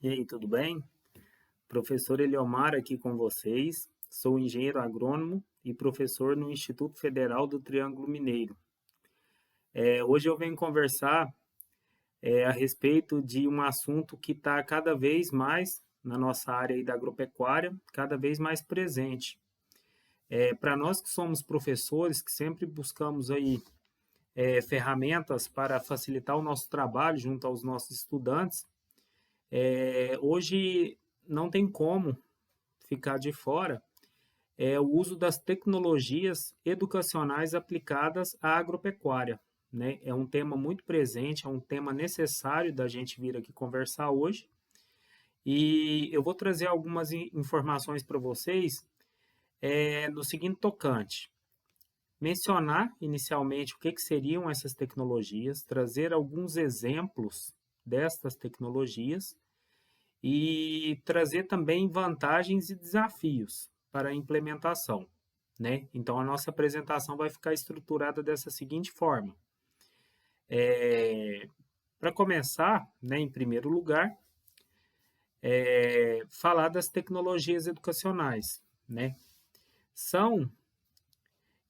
E aí, tudo bem? Professor Eliomar aqui com vocês. Sou engenheiro agrônomo e professor no Instituto Federal do Triângulo Mineiro. Hoje eu venho conversar a respeito de um assunto que está cada vez mais na nossa área aí da agropecuária, cada vez mais presente. Para nós que somos professores, que sempre buscamos aí ferramentas para facilitar o nosso trabalho junto aos nossos estudantes, hoje não tem como ficar de fora o uso das tecnologias educacionais aplicadas à agropecuária, né? É um tema muito presente, é um tema necessário da gente vir aqui conversar hoje. E eu vou trazer algumas informações para vocês no seguinte tocante. Mencionar inicialmente o que seriam essas tecnologias, trazer alguns exemplos destas tecnologias e trazer também vantagens e desafios para a implementação, né? Então, a nossa apresentação vai ficar estruturada dessa seguinte forma. Para começar, né, em primeiro lugar, falar das tecnologias educacionais, né? São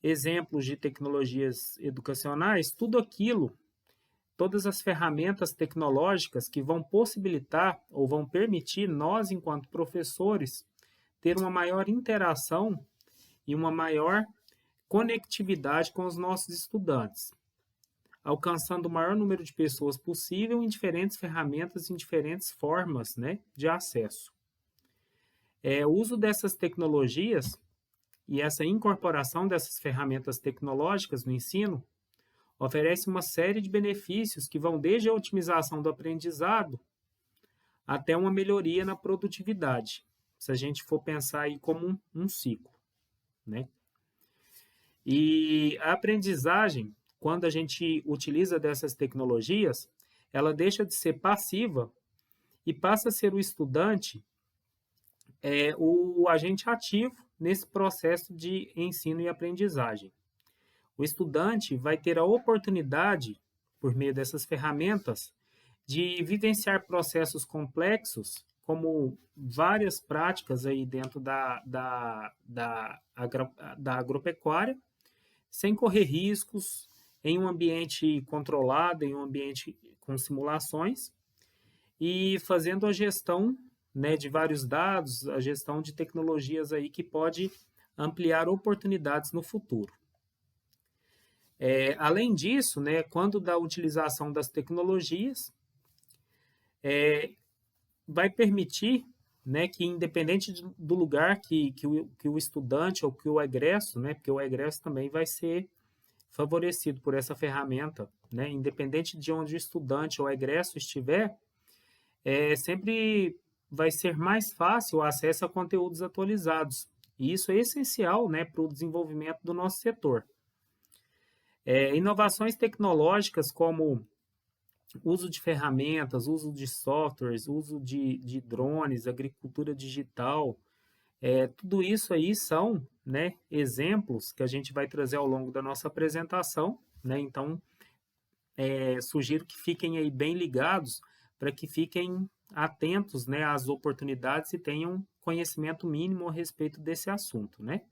exemplos de tecnologias educacionais, tudo aquilo, todas as ferramentas tecnológicas que vão possibilitar ou vão permitir nós, enquanto professores, ter uma maior interação e uma maior conectividade com os nossos estudantes, alcançando o maior número de pessoas possível em diferentes ferramentas, em diferentes formas, né, de acesso. O uso dessas tecnologias e essa incorporação dessas ferramentas tecnológicas no ensino oferece uma série de benefícios que vão desde a otimização do aprendizado até uma melhoria na produtividade, se a gente for pensar aí como um ciclo, né? E a aprendizagem, quando a gente utiliza dessas tecnologias, ela deixa de ser passiva e passa a ser o estudante o agente ativo nesse processo de ensino e aprendizagem. O estudante vai ter a oportunidade, por meio dessas ferramentas, de vivenciar processos complexos, como várias práticas aí dentro da agropecuária, sem correr riscos, em um ambiente controlado, em um ambiente com simulações, e fazendo a gestão, né, de vários dados, a gestão de tecnologias aí que pode ampliar oportunidades no futuro. Além disso, né, quando da utilização das tecnologias, vai permitir, né, que independente do lugar que o estudante ou que o egresso, né, porque o egresso também vai ser favorecido por essa ferramenta, né, independente de onde o estudante ou o egresso estiver, sempre vai ser mais fácil o acesso a conteúdos atualizados. E isso é essencial, né, para o desenvolvimento do nosso setor. Inovações tecnológicas como uso de ferramentas, uso de softwares, uso de drones, agricultura digital, tudo isso aí são, né, exemplos que a gente vai trazer ao longo da nossa apresentação, né? Então, sugiro que fiquem aí bem ligados para que fiquem atentos, né, às oportunidades e tenham conhecimento mínimo a respeito desse assunto, né?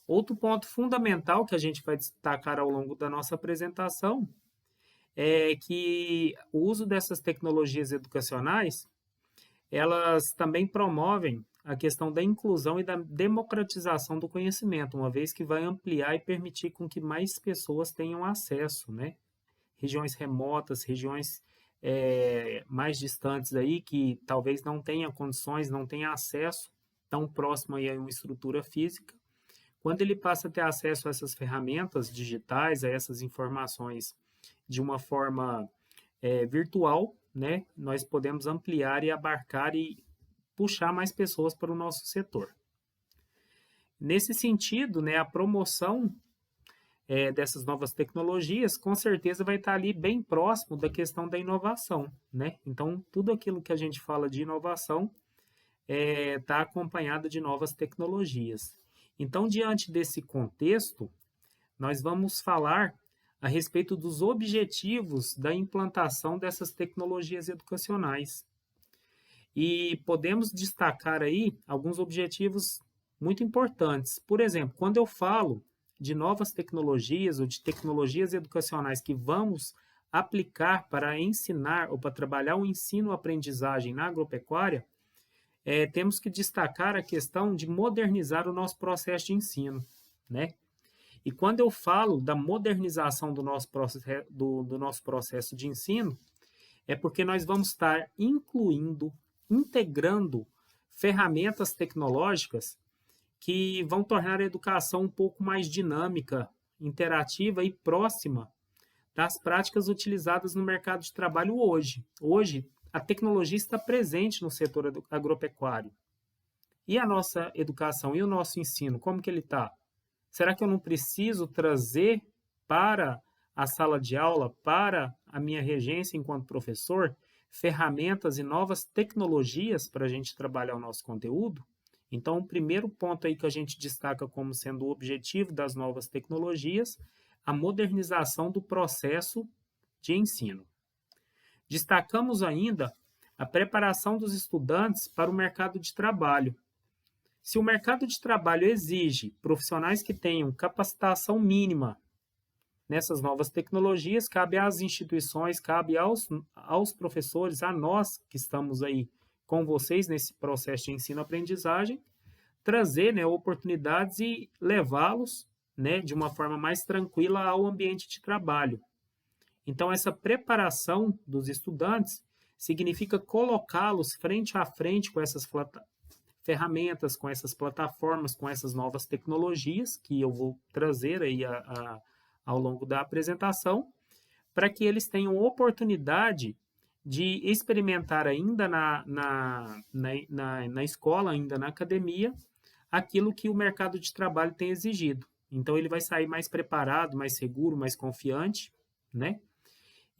Outro ponto fundamental que a gente vai destacar ao longo da nossa apresentação é que o uso dessas tecnologias educacionais, elas também promovem a questão da inclusão e da democratização do conhecimento, uma vez que vai ampliar e permitir com que mais pessoas tenham acesso, né? Regiões remotas, regiões mais distantes aí, que talvez não tenha condições, não tenha acesso tão próximo aí a uma estrutura física. Quando ele passa a ter acesso a essas ferramentas digitais, a essas informações de uma forma virtual, né, nós podemos ampliar e abarcar e puxar mais pessoas para o nosso setor. Nesse sentido, né, a promoção dessas novas tecnologias, com certeza vai estar ali bem próximo da questão da inovação, né? Então, tudo aquilo que a gente fala de inovação está acompanhado de novas tecnologias. Então, diante desse contexto, nós vamos falar a respeito dos objetivos da implantação dessas tecnologias educacionais. E podemos destacar aí alguns objetivos muito importantes. Por exemplo, quando eu falo de novas tecnologias ou de tecnologias educacionais que vamos aplicar para ensinar ou para trabalhar o ensino-aprendizagem na agropecuária, temos que destacar a questão de modernizar o nosso processo de ensino, né? E quando eu falo da modernização do nosso processo de ensino, é porque nós vamos estar incluindo, integrando ferramentas tecnológicas que vão tornar a educação um pouco mais dinâmica, interativa e próxima das práticas utilizadas no mercado de trabalho hoje. Hoje, a tecnologia está presente no setor agropecuário. E a nossa educação e o nosso ensino, como que ele está? Será que eu não preciso trazer para a sala de aula, para a minha regência enquanto professor, ferramentas e novas tecnologias para a gente trabalhar o nosso conteúdo? Então, o primeiro ponto aí que a gente destaca como sendo o objetivo das novas tecnologias, a modernização do processo de ensino. Destacamos ainda a preparação dos estudantes para o mercado de trabalho. Se o mercado de trabalho exige profissionais que tenham capacitação mínima nessas novas tecnologias, cabe às instituições, cabe aos professores, a nós que estamos aí com vocês nesse processo de ensino-aprendizagem, trazer, né, oportunidades e levá-los, né, de uma forma mais tranquila ao ambiente de trabalho. Então, essa preparação dos estudantes significa colocá-los frente a frente com essas ferramentas, com essas plataformas, com essas novas tecnologias que eu vou trazer aí ao longo da apresentação, para que eles tenham oportunidade de experimentar ainda na escola, ainda na academia, aquilo que o mercado de trabalho tem exigido. Então, ele vai sair mais preparado, mais seguro, mais confiante, né?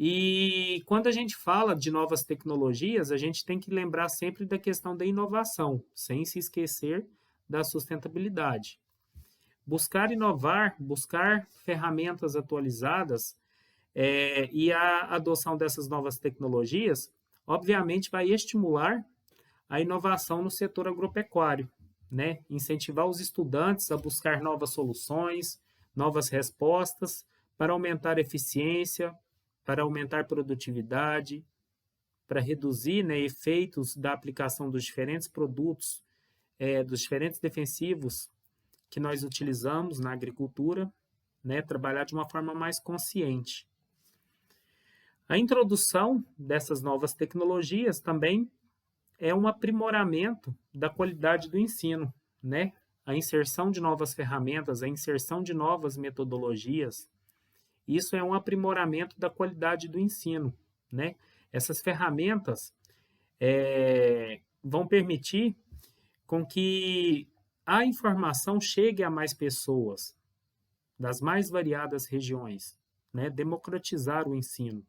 E quando a gente fala de novas tecnologias, a gente tem que lembrar sempre da questão da inovação, sem se esquecer da sustentabilidade. Buscar inovar, buscar ferramentas atualizadas e a adoção dessas novas tecnologias, obviamente, vai estimular a inovação no setor agropecuário, né? Incentivar os estudantes a buscar novas soluções, novas respostas para aumentar a eficiência, para aumentar a produtividade, para reduzir, né, efeitos da aplicação dos diferentes produtos, dos diferentes defensivos que nós utilizamos na agricultura, né, trabalhar de uma forma mais consciente. A introdução dessas novas tecnologias também é um aprimoramento da qualidade do ensino, né? A inserção de novas ferramentas, a inserção de novas metodologias, isso é um aprimoramento da qualidade do ensino, né? Essas ferramentas vão permitir com que a informação chegue a mais pessoas, das mais variadas regiões, né? Democratizar o ensino.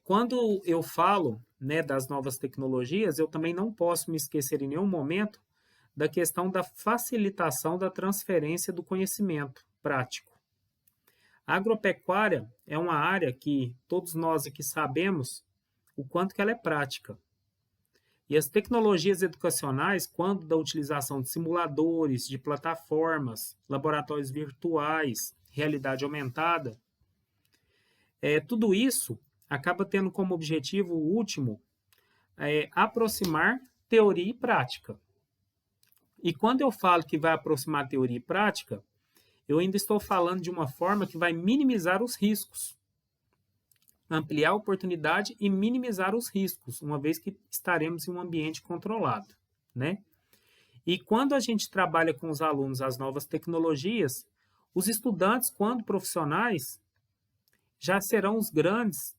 Quando eu falo, né, das novas tecnologias, eu também não posso me esquecer em nenhum momento da questão da facilitação da transferência do conhecimento prático. A agropecuária é uma área que todos nós aqui sabemos o quanto que ela é prática. E as tecnologias educacionais, quando da utilização de simuladores, de plataformas, laboratórios virtuais, realidade aumentada, tudo isso acaba tendo como objetivo último aproximar teoria e prática. E quando eu falo que vai aproximar teoria e prática, eu ainda estou falando de uma forma que vai minimizar os riscos, ampliar a oportunidade e minimizar os riscos, uma vez que estaremos em um ambiente controlado, né? E quando a gente trabalha com os alunos as novas tecnologias, os estudantes, quando profissionais, já serão os grandes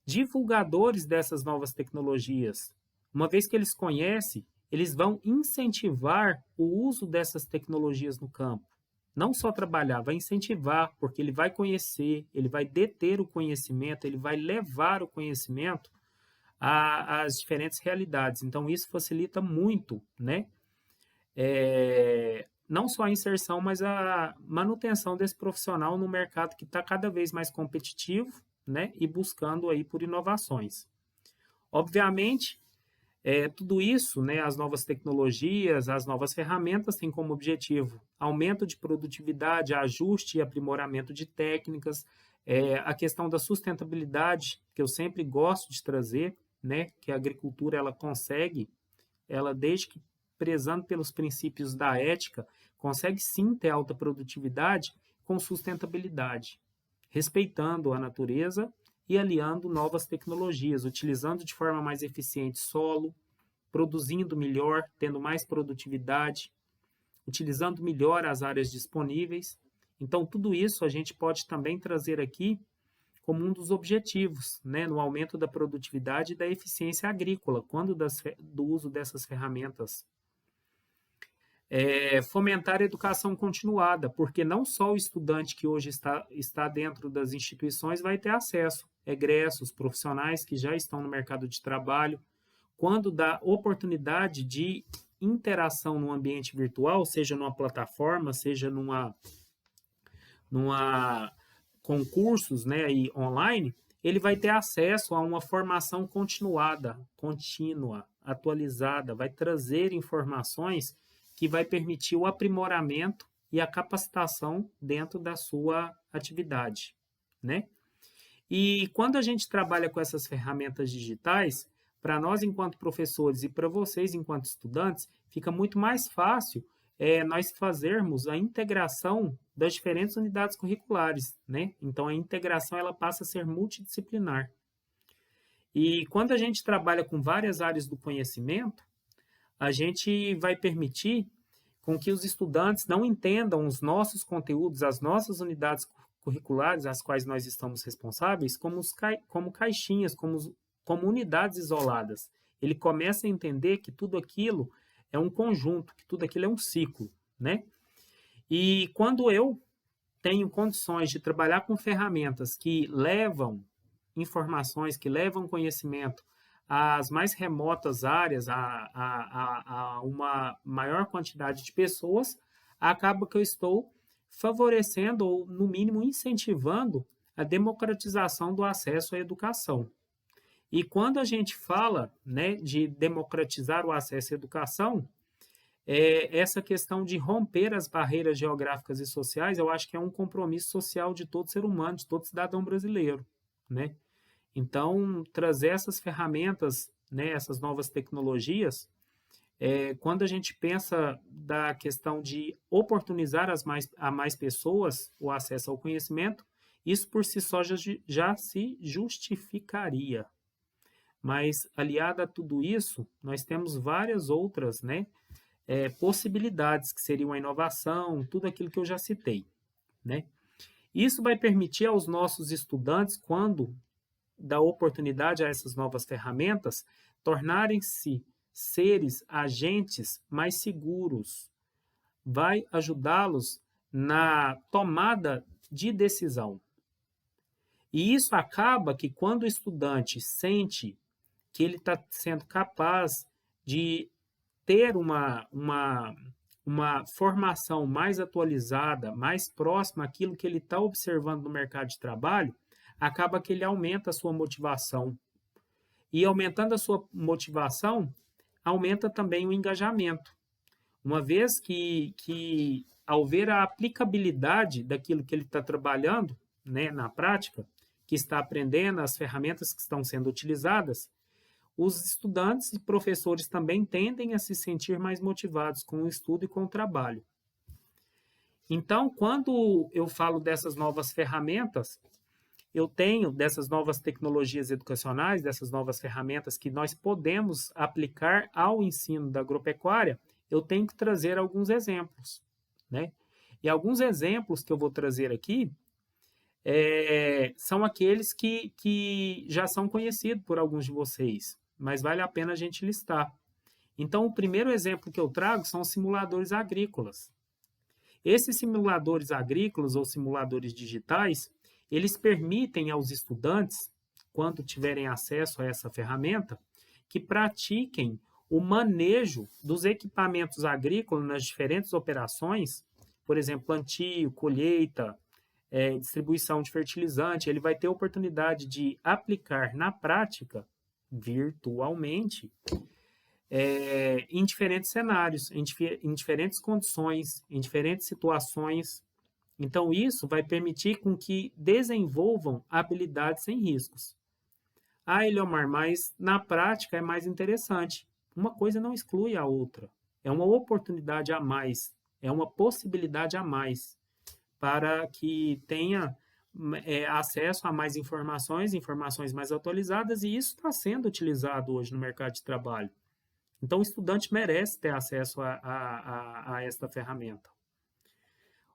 divulgadores dessas novas tecnologias. Uma vez que eles conhecem, eles vão incentivar o uso dessas tecnologias no campo. Não só trabalhar, vai incentivar, porque ele vai conhecer, ele vai deter o conhecimento, ele vai levar o conhecimento às diferentes realidades. Então, isso facilita muito, né? Não só a inserção, mas a manutenção desse profissional no mercado que está cada vez mais competitivo, né? E buscando aí por inovações. Obviamente, tudo isso, né, as novas tecnologias, as novas ferramentas têm como objetivo aumento de produtividade, ajuste e aprimoramento de técnicas, a questão da sustentabilidade, que eu sempre gosto de trazer, né, que a agricultura ela consegue, ela desde que prezando pelos princípios da ética, consegue sim ter alta produtividade com sustentabilidade, respeitando a natureza e aliando novas tecnologias, utilizando de forma mais eficiente solo, produzindo melhor, tendo mais produtividade, utilizando melhor as áreas disponíveis. Então, tudo isso a gente pode também trazer aqui como um dos objetivos, né, no aumento da produtividade e da eficiência agrícola, quando do uso dessas ferramentas. Fomentar a educação continuada, porque não só o estudante que hoje está dentro das instituições vai ter acesso, egressos, profissionais que já estão no mercado de trabalho, quando dá oportunidade de interação no ambiente virtual, seja numa plataforma, seja numa concursos, né, e online, ele vai ter acesso a uma formação continuada, contínua, atualizada, vai trazer informações que vai permitir o aprimoramento e a capacitação dentro da sua atividade, né? E quando a gente trabalha com essas ferramentas digitais, para nós enquanto professores e para vocês enquanto estudantes, fica muito mais fácil nós fazermos a integração das diferentes unidades curriculares, né? Então a integração ela passa a ser multidisciplinar. E quando a gente trabalha com várias áreas do conhecimento, a gente vai permitir com que os estudantes não entendam os nossos conteúdos, as nossas unidades curriculares, as quais nós estamos responsáveis, como caixinhas, como unidades isoladas. Ele começa a entender que tudo aquilo é um conjunto, que tudo aquilo é um ciclo, né? E quando eu tenho condições de trabalhar com ferramentas que levam informações, que levam conhecimento às mais remotas áreas, a uma maior quantidade de pessoas, acaba que eu estou favorecendo ou, no mínimo, incentivando a democratização do acesso à educação. E quando a gente fala, né, de democratizar o acesso à educação, essa questão de romper as barreiras geográficas e sociais, eu acho que é um compromisso social de todo ser humano, de todo cidadão brasileiro, né? Então, trazer essas ferramentas, né, essas novas tecnologias, quando a gente pensa da questão de oportunizar a mais pessoas o acesso ao conhecimento, isso por si só já se justificaria. Mas, aliado a tudo isso, nós temos várias outras, né, possibilidades, que seriam a inovação, tudo aquilo que eu já citei, né? Isso vai permitir aos nossos estudantes, quando dá oportunidade a essas novas ferramentas, tornarem-se seres, agentes mais seguros. Vai ajudá-los na tomada de decisão. E isso acaba que quando o estudante sente que ele está sendo capaz de ter uma formação mais atualizada, mais próxima àquilo que ele está observando no mercado de trabalho, acaba que ele aumenta a sua motivação. E aumentando a sua motivação, aumenta também o engajamento. Uma vez que ao ver a aplicabilidade daquilo que ele está trabalhando, né, na prática, que está aprendendo, as ferramentas que estão sendo utilizadas, os estudantes e professores também tendem a se sentir mais motivados com o estudo e com o trabalho. Então, quando eu falo dessas novas ferramentas, eu tenho dessas novas tecnologias educacionais, dessas novas ferramentas que nós podemos aplicar ao ensino da agropecuária, eu tenho que trazer alguns exemplos, né? E alguns exemplos que eu vou trazer aqui são aqueles que já são conhecidos por alguns de vocês, mas vale a pena a gente listar. Então, o primeiro exemplo que eu trago são os simuladores agrícolas. Esses simuladores agrícolas ou simuladores digitais, eles permitem aos estudantes, quando tiverem acesso a essa ferramenta, que pratiquem o manejo dos equipamentos agrícolas nas diferentes operações, por exemplo, plantio, colheita, distribuição de fertilizante. Ele vai ter a oportunidade de aplicar na prática virtualmente, em diferentes cenários, em diferentes condições, em diferentes situações. Então, isso vai permitir com que desenvolvam habilidades sem riscos. Ah, Eliomar, mas na prática é mais interessante. Uma coisa não exclui a outra. É uma oportunidade a mais, é uma possibilidade a mais para que tenha acesso a mais informações, informações mais atualizadas, e isso está sendo utilizado hoje no mercado de trabalho. Então, o estudante merece ter acesso a esta ferramenta.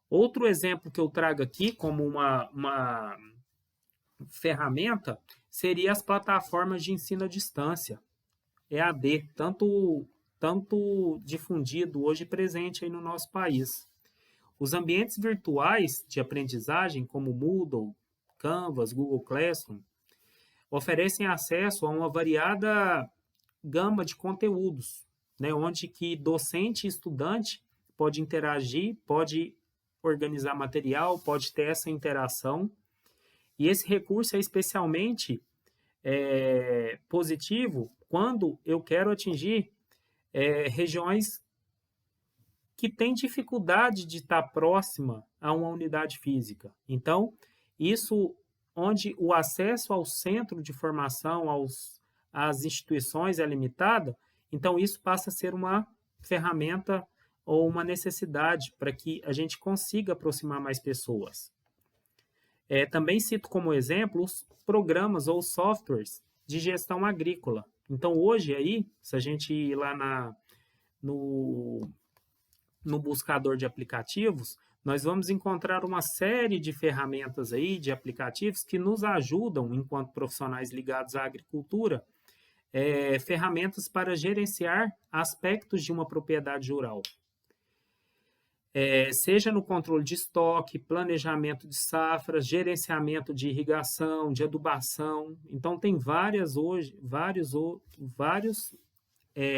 Outro exemplo que eu trago aqui como uma ferramenta seria as plataformas de ensino à distância, EAD, tanto difundido hoje e presente aí no nosso país. Os ambientes virtuais de aprendizagem, como Moodle, Canvas, Google Classroom, oferecem acesso a uma variada gama de conteúdos, né, onde que docente e estudante pode interagir, pode organizar material, pode ter essa interação. E esse recurso é especialmente positivo quando eu quero atingir regiões que têm dificuldade de estar próxima a uma unidade física. Então, isso onde o acesso ao centro de formação, às instituições é limitada, então isso passa a ser uma ferramenta ou uma necessidade para que a gente consiga aproximar mais pessoas. Também cito como exemplo os programas ou softwares de gestão agrícola. Então, hoje aí, se a gente ir lá no buscador de aplicativos, nós vamos encontrar uma série de ferramentas aí, de aplicativos que nos ajudam, enquanto profissionais ligados à agricultura, ferramentas para gerenciar aspectos de uma propriedade rural. Seja no controle de estoque, planejamento de safras, gerenciamento de irrigação, de adubação. Então, tem vários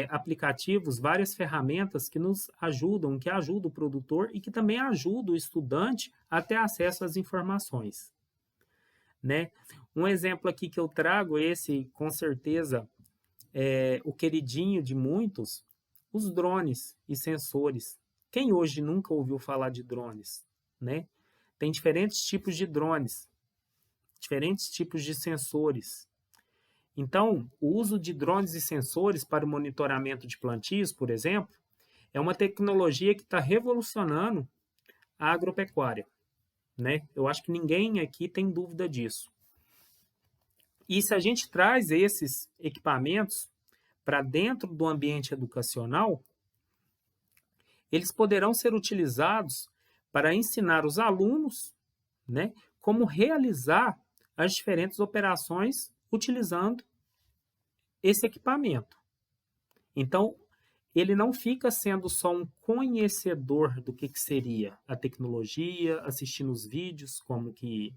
aplicativos, várias ferramentas que nos ajudam, que ajudam o produtor e que também ajudam o estudante a ter acesso às informações. Né? Um exemplo aqui que eu trago, esse com certeza é o queridinho de muitos, os drones e sensores. Quem hoje nunca ouviu falar de drones? Né? Tem diferentes tipos de drones, diferentes tipos de sensores. Então, o uso de drones e sensores para o monitoramento de plantios, por exemplo, é uma tecnologia que está revolucionando a agropecuária. Né? Eu acho que ninguém aqui tem dúvida disso. E se a gente traz esses equipamentos para dentro do ambiente educacional, eles poderão ser utilizados para ensinar os alunos, né, como realizar as diferentes operações utilizando esse equipamento. Então, ele não fica sendo só um conhecedor do que seria a tecnologia, assistindo os vídeos, como que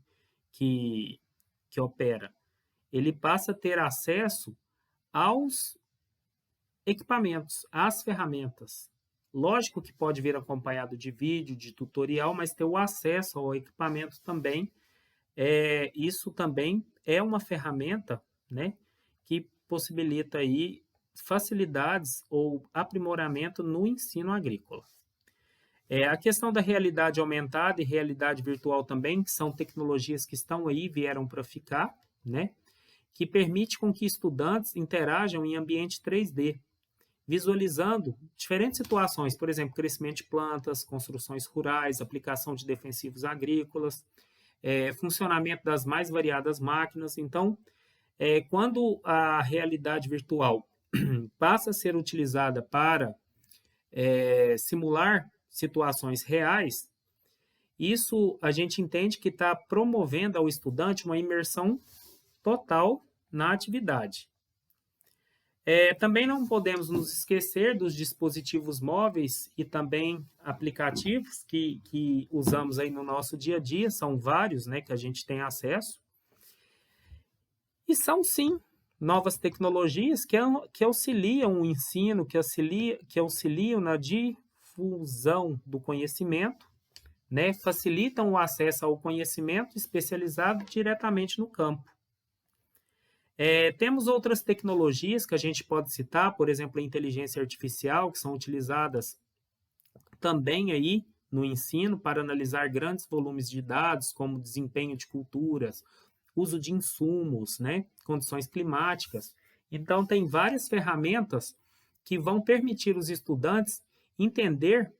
opera. Ele passa a ter acesso aos equipamentos, às ferramentas. Lógico que pode vir acompanhado de vídeo, de tutorial, mas ter o acesso ao equipamento também, isso também é uma ferramenta, né, que possibilita aí facilidades ou aprimoramento no ensino agrícola. A questão da realidade aumentada e realidade virtual também, que são tecnologias que estão aí, vieram para ficar, né, que permite com que estudantes interajam em ambiente 3D, visualizando diferentes situações, por exemplo, crescimento de plantas, construções rurais, aplicação de defensivos agrícolas, funcionamento das mais variadas máquinas. Então, quando a realidade virtual passa a ser utilizada para simular situações reais, isso a gente entende que está promovendo ao estudante uma imersão total na atividade. Também não podemos nos esquecer dos dispositivos móveis e também aplicativos que usamos aí no nosso dia a dia, são vários, né, que a gente tem acesso. E são, sim, novas tecnologias que auxiliam o ensino, que auxiliam na difusão do conhecimento, né, facilitam o acesso ao conhecimento especializado diretamente no campo. Temos outras tecnologias que a gente pode citar, por exemplo, a inteligência artificial, que são utilizadas também aí no ensino para analisar grandes volumes de dados, como desempenho de culturas, uso de insumos, né, condições climáticas. Então, tem várias ferramentas que vão permitir os estudantes entender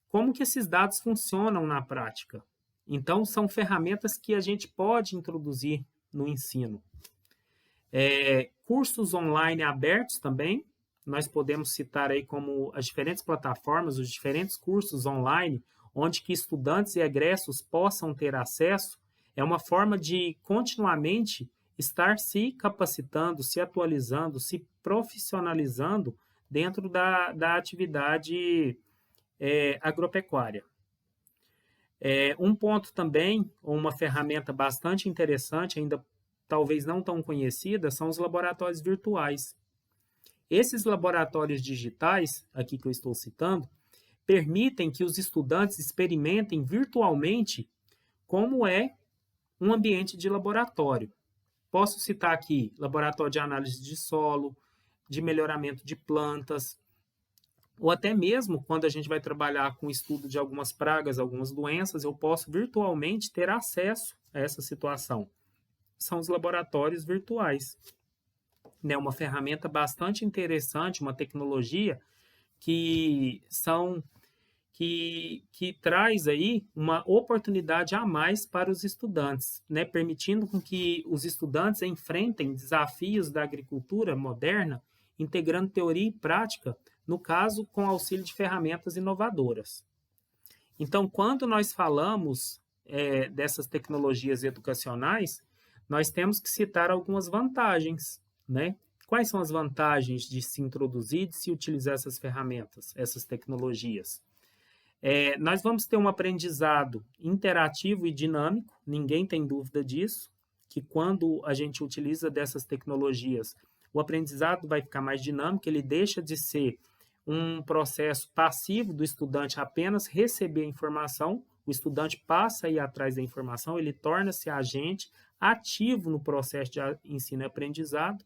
como que esses dados funcionam na prática. Então, são ferramentas que a gente pode introduzir no ensino. Cursos online abertos também, nós podemos citar aí como as diferentes plataformas, os diferentes cursos online, onde que estudantes e egressos possam ter acesso, é uma forma de continuamente estar se capacitando, se atualizando, se profissionalizando dentro da atividade agropecuária. Um ponto também, uma ferramenta bastante interessante, ainda talvez não tão conhecida, são os laboratórios virtuais. Esses laboratórios digitais, aqui que eu estou citando, permitem que os estudantes experimentem virtualmente como é um ambiente de laboratório. Posso citar aqui laboratório de análise de solo, de melhoramento de plantas, ou até mesmo quando a gente vai trabalhar com o estudo de algumas pragas, algumas doenças, eu posso virtualmente ter acesso a essa situação. São os laboratórios virtuais. Né? Uma ferramenta bastante interessante, uma tecnologia que traz aí uma oportunidade a mais para os estudantes, né? Permitindo com que os estudantes enfrentem desafios da agricultura moderna, integrando teoria e prática, no caso, com auxílio de ferramentas inovadoras. Então, quando nós falamos dessas tecnologias educacionais, nós temos que citar algumas vantagens, né? Quais são as vantagens de se introduzir, de se utilizar essas ferramentas, essas tecnologias? Nós vamos ter um aprendizado interativo e dinâmico, ninguém tem dúvida disso, que quando a gente utiliza dessas tecnologias, o aprendizado vai ficar mais dinâmico, ele deixa de ser um processo passivo do estudante apenas receber a informação, o estudante passa a ir atrás da informação, ele torna-se agente ativo no processo de ensino e aprendizado.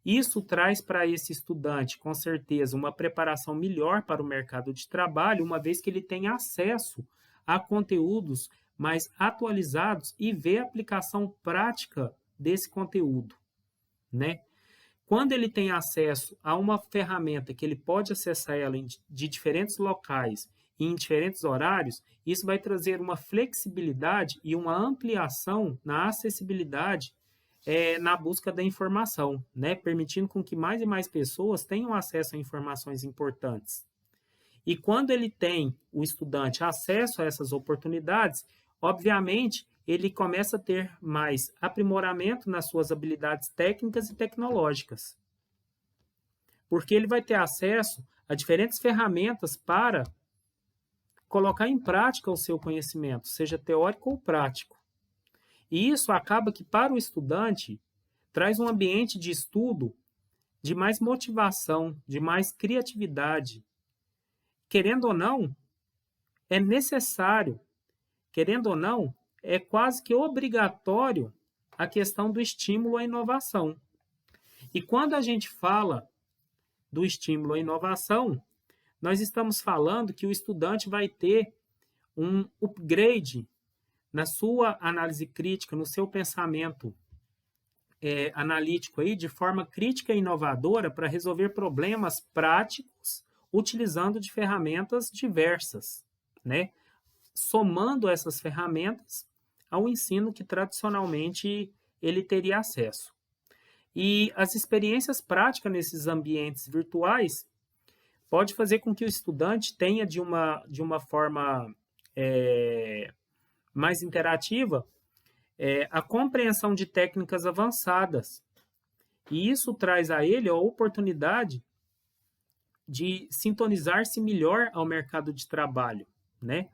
Isso traz para esse estudante, com certeza, uma preparação melhor para o mercado de trabalho, uma vez que ele tem acesso a conteúdos mais atualizados e vê a aplicação prática desse conteúdo, né? Quando ele tem acesso a uma ferramenta que ele pode acessar ela de diferentes locais e em diferentes horários, isso vai trazer uma flexibilidade e uma ampliação na acessibilidade na busca da informação, né? Permitindo com que mais e mais pessoas tenham acesso a informações importantes. E quando ele tem, o estudante, acesso a essas oportunidades, obviamente, ele começa a ter mais aprimoramento nas suas habilidades técnicas e tecnológicas. Porque ele vai ter acesso a diferentes ferramentas para colocar em prática o seu conhecimento, seja teórico ou prático. E isso acaba que, para o estudante, traz um ambiente de estudo de mais motivação, de mais criatividade. Querendo ou não, é necessário, querendo ou não, é quase que obrigatório a questão do estímulo à inovação. E quando a gente fala do estímulo à inovação, nós estamos falando que o estudante vai ter um upgrade na sua análise crítica, no seu pensamento analítico aí, de forma crítica e inovadora para resolver problemas práticos utilizando de ferramentas diversas, né? Somando essas ferramentas ao ensino que tradicionalmente ele teria acesso. E as experiências práticas nesses ambientes virtuais pode fazer com que o estudante tenha de uma forma mais interativa a compreensão de técnicas avançadas. E isso traz a ele a oportunidade de sintonizar-se melhor ao mercado de trabalho, né?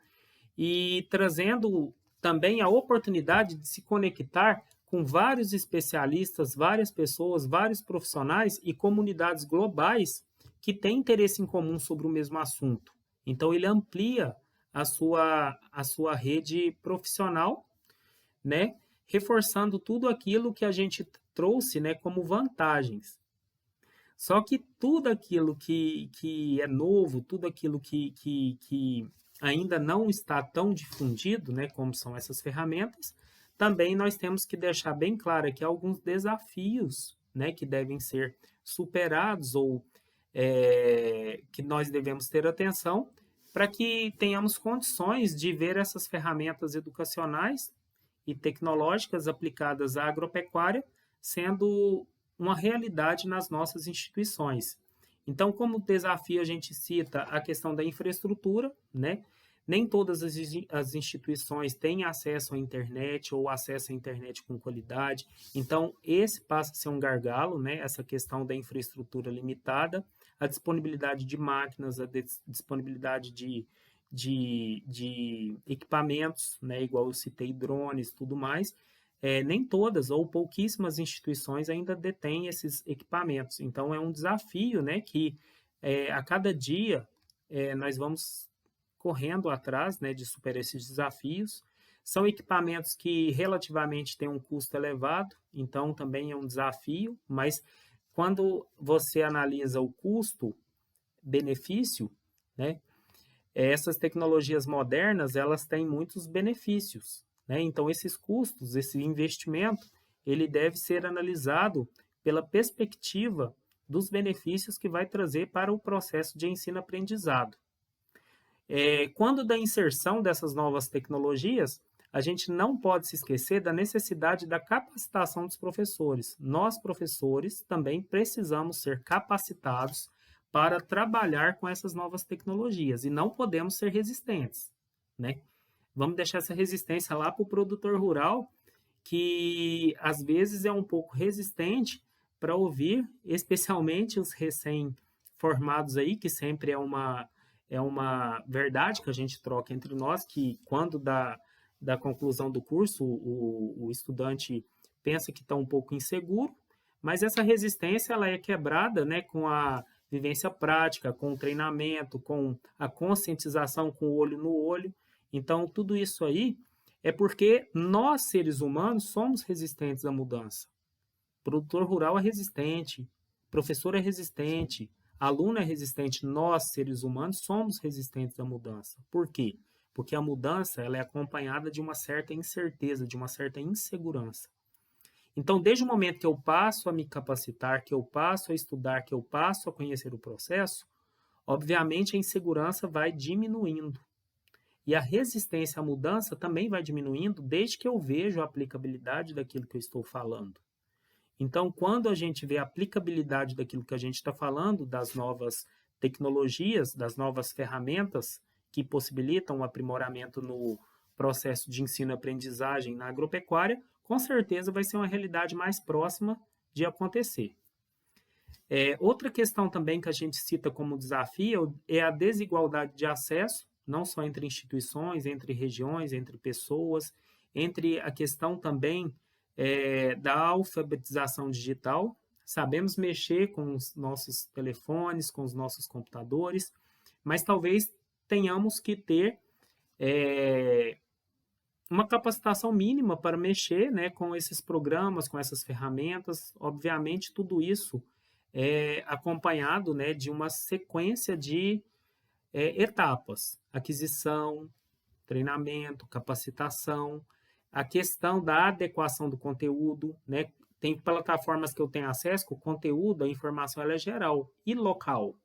E trazendo também a oportunidade de se conectar com vários especialistas, várias pessoas, vários profissionais e comunidades globais que têm interesse em comum sobre o mesmo assunto. Então, ele amplia a sua rede profissional, né? Reforçando tudo aquilo que a gente trouxe, né, como vantagens. Só que tudo aquilo que é novo, tudo aquilo que ainda não está tão difundido, né, como são essas ferramentas, também nós temos que deixar bem claro aqui alguns desafios, né, que devem ser superados ou que nós devemos ter atenção para que tenhamos condições de ver essas ferramentas educacionais e tecnológicas aplicadas à agropecuária sendo uma realidade nas nossas instituições. Então, como desafio, a gente cita a questão da infraestrutura, né? Nem todas as instituições têm acesso à internet ou acesso à internet com qualidade. Então, esse passa a ser um gargalo, né? Essa questão da infraestrutura limitada, a disponibilidade de máquinas, a disponibilidade de equipamentos, né? Igual eu citei, drones, tudo mais. Nem todas ou pouquíssimas instituições ainda detêm esses equipamentos. Então, é um desafio, né, que a cada dia nós vamos correndo atrás, né, de superar esses desafios. São equipamentos que relativamente têm um custo elevado, então também é um desafio, mas quando você analisa o custo-benefício, né, essas tecnologias modernas, elas têm muitos benefícios, né? Então, esses custos, esse investimento, ele deve ser analisado pela perspectiva dos benefícios que vai trazer para o processo de ensino-aprendizado. Quando da inserção dessas novas tecnologias, a gente não pode se esquecer da necessidade da capacitação dos professores. Nós, professores, também precisamos ser capacitados para trabalhar com essas novas tecnologias e não podemos ser resistentes, né? Vamos deixar essa resistência lá para o produtor rural, que às vezes é um pouco resistente para ouvir, especialmente os recém-formados aí, que sempre é uma verdade que a gente troca entre nós, que quando da conclusão do curso, o estudante pensa que está um pouco inseguro, mas essa resistência ela é quebrada, né, com a vivência prática, com o treinamento, com a conscientização com o olho no olho. Então, tudo isso aí é porque nós, seres humanos, somos resistentes à mudança. Produtor rural é resistente, professor é resistente, aluno é resistente. Nós, seres humanos, somos resistentes à mudança. Por quê? Porque a mudança ela é acompanhada de uma certa incerteza, de uma certa insegurança. Então, desde o momento que eu passo a me capacitar, que eu passo a estudar, que eu passo a conhecer o processo, obviamente a insegurança vai diminuindo. E a resistência à mudança também vai diminuindo desde que eu vejo a aplicabilidade daquilo que eu estou falando. Então, quando a gente vê a aplicabilidade daquilo que a gente está falando, das novas tecnologias, das novas ferramentas que possibilitam o aprimoramento no processo de ensino e aprendizagem na agropecuária, com certeza vai ser uma realidade mais próxima de acontecer. Outra questão também que a gente cita como desafio é a desigualdade de acesso, não só entre instituições, entre regiões, entre pessoas, entre a questão também da alfabetização digital. Sabemos mexer com os nossos telefones, com os nossos computadores, mas talvez tenhamos que ter uma capacitação mínima para mexer, né, com esses programas, com essas ferramentas. Obviamente, tudo isso é acompanhado, né, de uma sequência de etapas: aquisição, treinamento, capacitação, a questão da adequação do conteúdo, né? Tem plataformas que eu tenho acesso que o conteúdo, a informação ela é geral e local.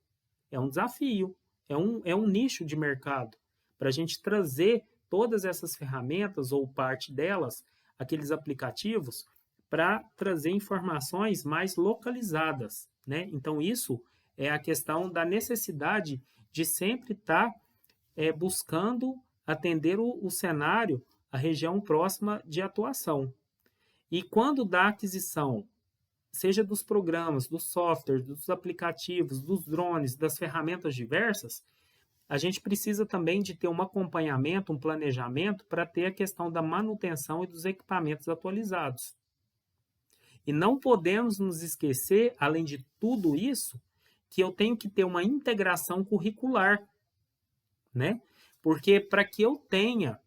É um desafio, é um nicho de mercado para a gente trazer todas essas ferramentas ou parte delas, aqueles aplicativos, para trazer informações mais localizadas, né? Então, isso é a questão da necessidade de sempre estar buscando atender o cenário, a região próxima de atuação. E quando da aquisição, seja dos programas, dos softwares, dos aplicativos, dos drones, das ferramentas diversas, a gente precisa também de ter um acompanhamento, um planejamento para ter a questão da manutenção e dos equipamentos atualizados. E não podemos nos esquecer, além de tudo isso, que eu tenho que ter uma integração curricular, né? Porque para que eu tenha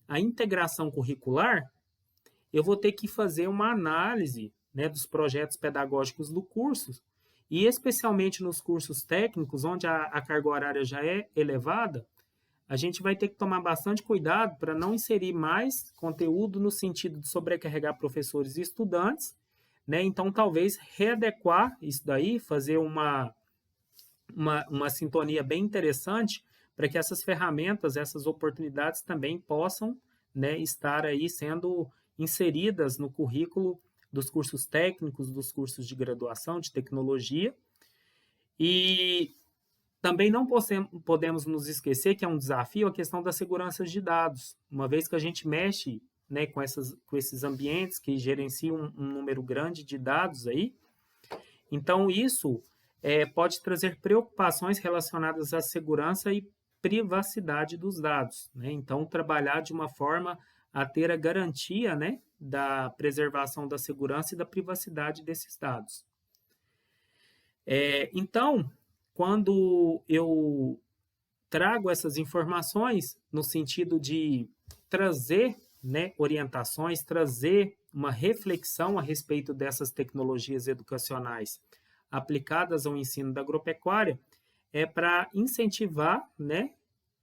a integração curricular, eu vou ter que fazer uma análise né, dos projetos pedagógicos do curso, e especialmente nos cursos técnicos, onde a carga horária já é elevada, a gente vai ter que tomar bastante cuidado para não inserir mais conteúdo no sentido de sobrecarregar professores e estudantes, né? Então, talvez readequar isso daí, fazer uma sintonia bem interessante para que essas ferramentas, essas oportunidades também possam, né, estar aí sendo inseridas no currículo dos cursos técnicos, dos cursos de graduação, de tecnologia. E também não podemos nos esquecer que é um desafio a questão da segurança de dados, uma vez que a gente mexe, né, com esses ambientes que gerenciam um número grande de dados aí. Então, isso pode trazer preocupações relacionadas à segurança e privacidade dos dados, né? Então, trabalhar de uma forma a ter a garantia, né, da preservação da segurança e da privacidade desses dados. Então, quando eu trago essas informações no sentido de trazer, né, orientações, trazer uma reflexão a respeito dessas tecnologias educacionais aplicadas ao ensino da agropecuária, é para incentivar, né,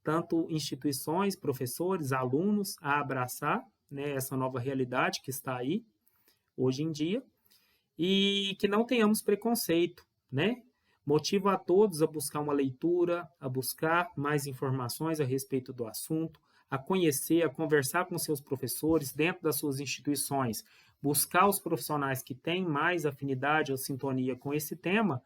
tanto instituições, professores, alunos a abraçar, né, essa nova realidade que está aí hoje em dia e que não tenhamos preconceito, né? Motivo a todos a buscar uma leitura, a buscar mais informações a respeito do assunto, a conhecer, a conversar com seus professores dentro das suas instituições, buscar os profissionais que têm mais afinidade ou sintonia com esse tema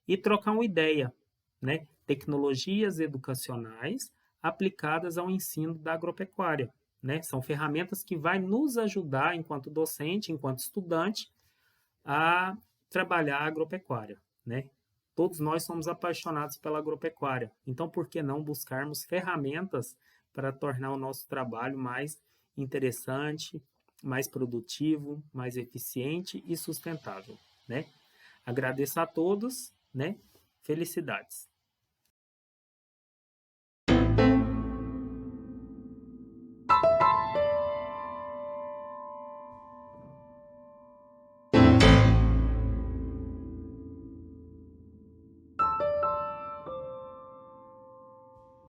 e trocar uma ideia, né? Tecnologias educacionais aplicadas ao ensino da agropecuária, né? São ferramentas que vai nos ajudar enquanto docente, enquanto estudante, a trabalhar a agropecuária, né? Todos nós somos apaixonados pela agropecuária, então por que não buscarmos ferramentas para tornar o nosso trabalho mais interessante, mais produtivo, mais eficiente e sustentável, né? Agradeço a todos, né? Felicidades.